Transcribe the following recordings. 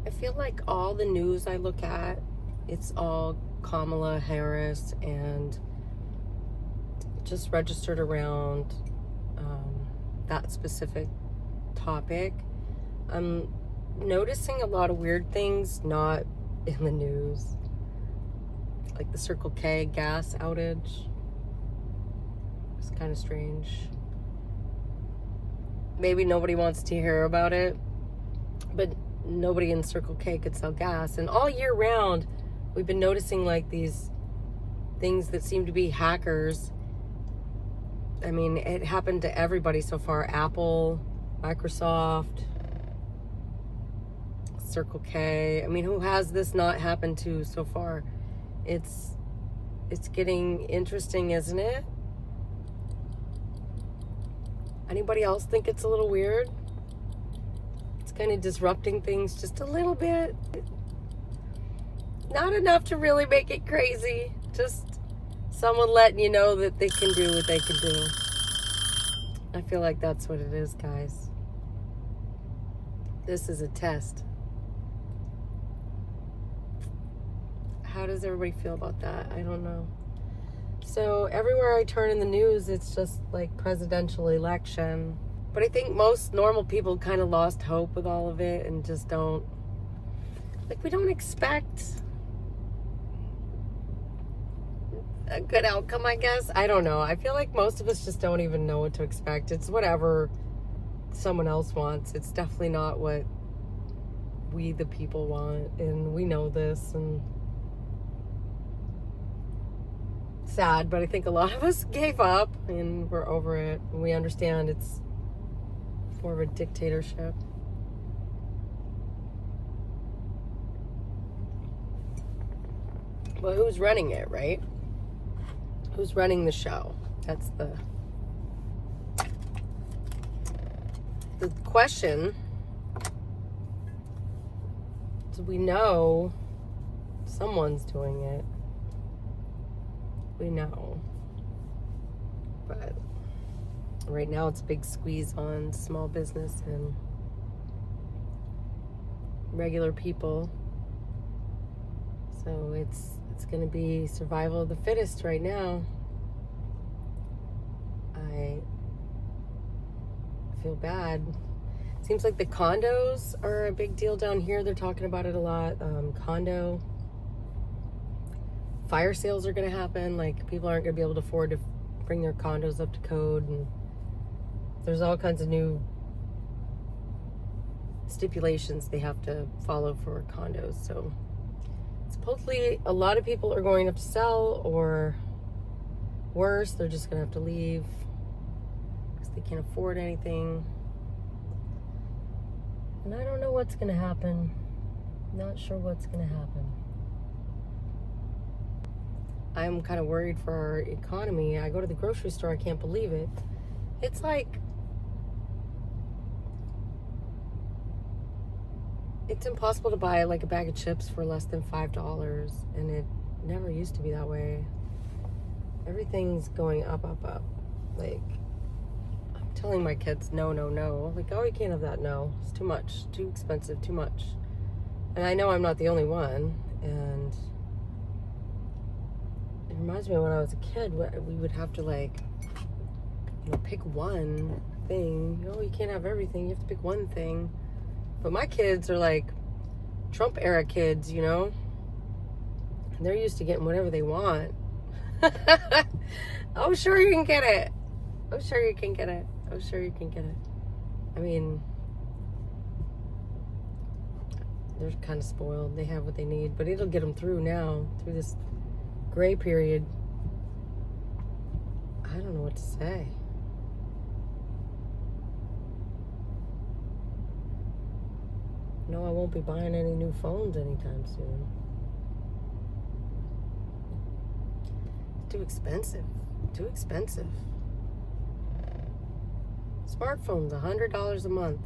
I feel like all the news I look at, it's all Kamala Harris and just registered around that specific topic. I'm noticing a lot of weird things not in the news, like the Circle K gas outage. It's kind of strange. Maybe nobody wants to hear about it, but nobody in Circle K could sell gas. And all year round, we've been noticing like these things that seem to be hackers. I mean, it happened to everybody so far. Apple, Microsoft, Circle K. I mean, who has this not happened to so far? It's getting interesting, isn't it? Anybody else think it's a little weird? It's kind of disrupting things just a little bit. Not enough to really make it crazy. Just someone letting you know that they can do what they can do. I feel like that's what it is, guys. This is a test. How does everybody feel about that? I don't know. So everywhere I turn in the news, it's just like presidential election. But I think most normal people kind of lost hope with all of it and just don't, like, we don't expect a good outcome, I guess. I don't know. I feel like most of us just don't even know what to expect. It's whatever someone else wants. It's definitely not what we, the people, want. And we know this. And sad, but I think a lot of us gave up and we're over it. And we understand it's more of a dictatorship. Well, who's running it, right? Who's running the show? That's the question. Do we know someone's doing it? We know. But right now it's a big squeeze on small business and regular people. So it's going to be survival of the fittest right now. I feel bad. Seems like the condos are a big deal down here. They're talking about it a lot. Condo fire sales are going to happen. Like, people aren't going to be able to afford to bring their condos up to code, and there's all kinds of new stipulations they have to follow for condos. So supposedly a lot of people are going to have to sell, or worse, they're just going to have to leave because they can't afford anything. And I don't know what's going to happen. Not sure what's going to happen. I'm kind of worried for our economy. I go to the grocery store, I can't believe it. It's like, it's impossible to buy like a bag of chips for less than $5, and it never used to be that way. Everything's going up. Like, I'm telling my kids, no. Like, oh, you can't have that. No, it's too much, too expensive, too much. And I know I'm not the only one, and it reminds me of when I was a kid, we would have to, like, pick one thing. You can't have everything. You have to pick one thing. But my kids are like Trump era kids, and they're used to getting whatever they want. Oh, sure you can get it. Oh, sure you can get it. Oh, sure you can get it. I mean, they're kind of spoiled. They have what they need, but it'll get them through now, through this gray period. I don't know what to say. No, I won't be buying any new phones anytime soon. It's too expensive. Too expensive. Smartphone's $100 a month.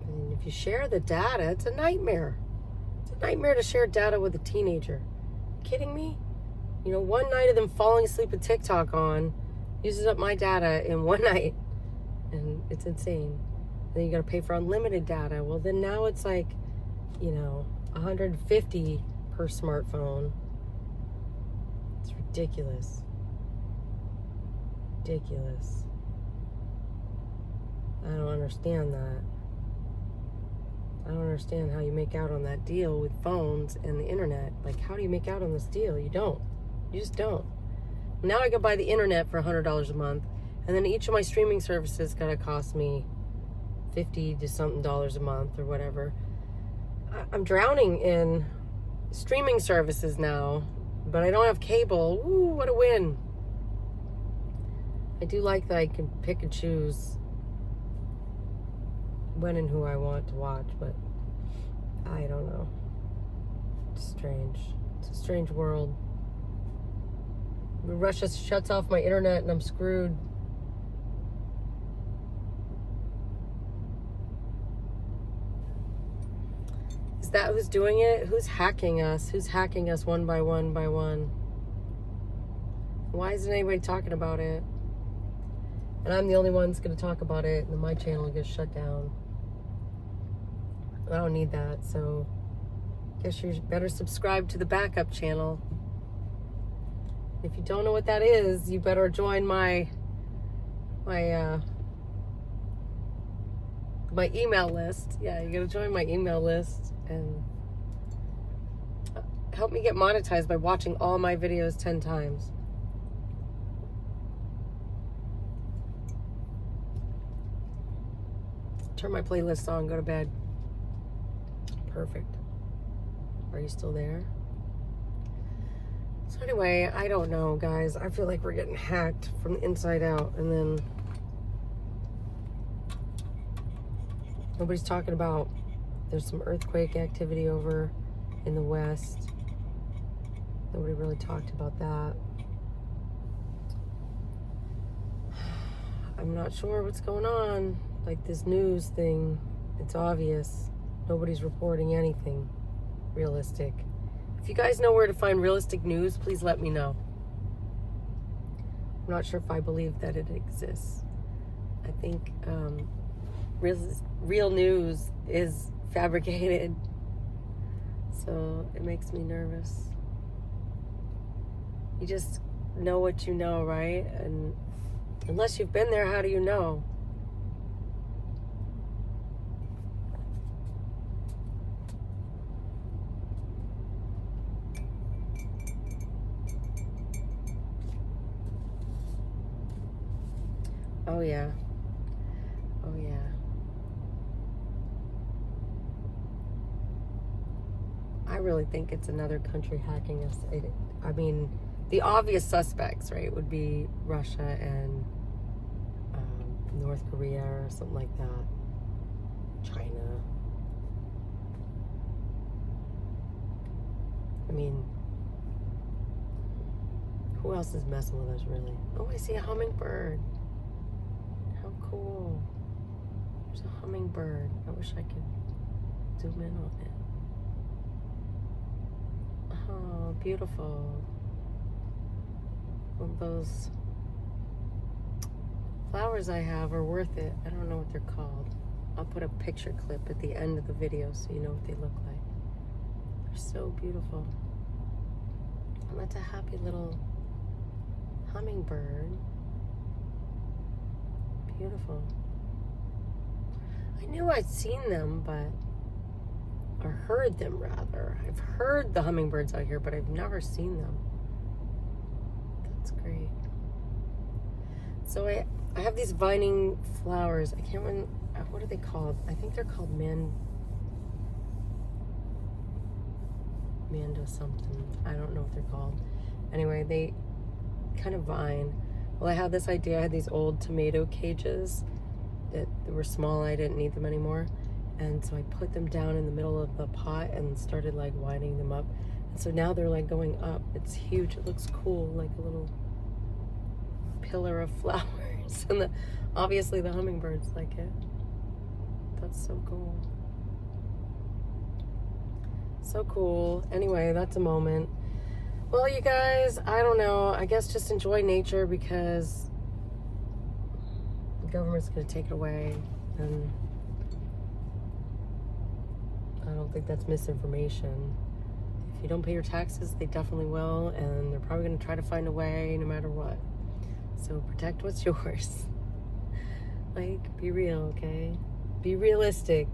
And if you share the data, it's a nightmare. It's a nightmare to share data with a teenager. Kidding me? One night of them falling asleep with TikTok on uses up my data in one night. And it's insane. then you got to pay for unlimited data. Well, then now it's like, $150 per smartphone. It's ridiculous. Ridiculous. I don't understand that. I don't understand how you make out on that deal with phones and the internet. Like, how do you make out on this deal? You don't. You just don't. Now I can buy the internet for $100 a month, and then each of my streaming services gotta cost me $50 to something a month or whatever. I'm drowning in streaming services now, but I don't have cable. Ooh, what a win. I do like that I can pick and choose when and who I want to watch, but I don't know. It's strange. It's a strange world. Russia shuts off my internet and I'm screwed. Is that who's doing it? Who's hacking us? Who's hacking us one by one by one? Why isn't anybody talking about it? And I'm the only one that's going to talk about it, and then my channel gets shut down. I don't need that, so I guess you better subscribe to the backup channel. If you don't know what that is, you better join my email list. Yeah, you gotta join my email list and help me get monetized by watching all my videos 10 times. Turn my playlist on, go to bed. Perfect. Are you still there? So anyway, I don't know, guys. I feel like we're getting hacked from the inside out, and then nobody's talking about there's some earthquake activity over in the west. Nobody really talked about that. I'm not sure what's going on. Like this news thing, it's obvious. Nobody's reporting anything realistic. If you guys know where to find realistic news, please let me know. I'm not sure if I believe that it exists. I think real news is fabricated. So it makes me nervous. You just know what you know, right? And unless you've been there, how do you know? Oh yeah. Oh yeah. I really think it's another country hacking us. I mean, the obvious suspects, right, would be Russia and North Korea or something like that. China. I mean, who else is messing with us, really? Oh, I see a hummingbird. How cool. There's a hummingbird. I wish I could zoom in on it. Oh, beautiful. Well, those flowers I have are worth it. I don't know what they're called. I'll put a picture clip at the end of the video so you know what they look like. They're so beautiful. And that's a happy little hummingbird. Beautiful. I knew I'd seen them, or heard them rather. I've heard the hummingbirds out here, but I've never seen them. That's great. So I have these vining flowers. I can't remember, what are they called? I think they're called mando something. I don't know what they're called. Anyway, they kind of vine. Well, I had this idea. I had these old tomato cages that were small. I didn't need them anymore. And so I put them down in the middle of the pot and started like winding them up. And so now they're like going up. It's huge. It looks cool, like a little pillar of flowers. And obviously the hummingbirds like it. That's so cool. So cool. Anyway, that's a moment. Well, you guys, I don't know. I guess just enjoy nature because the government's going to take it away. And like that's misinformation. If you don't pay your taxes, they definitely will, and they're probably going to try to find a way no matter what. So protect what's yours. Like, be real, okay? Be realistic.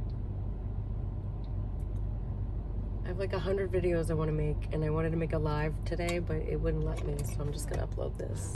I have like 100 videos I want to make, and I wanted to make a live today, but it wouldn't let me, so I'm just going to upload this.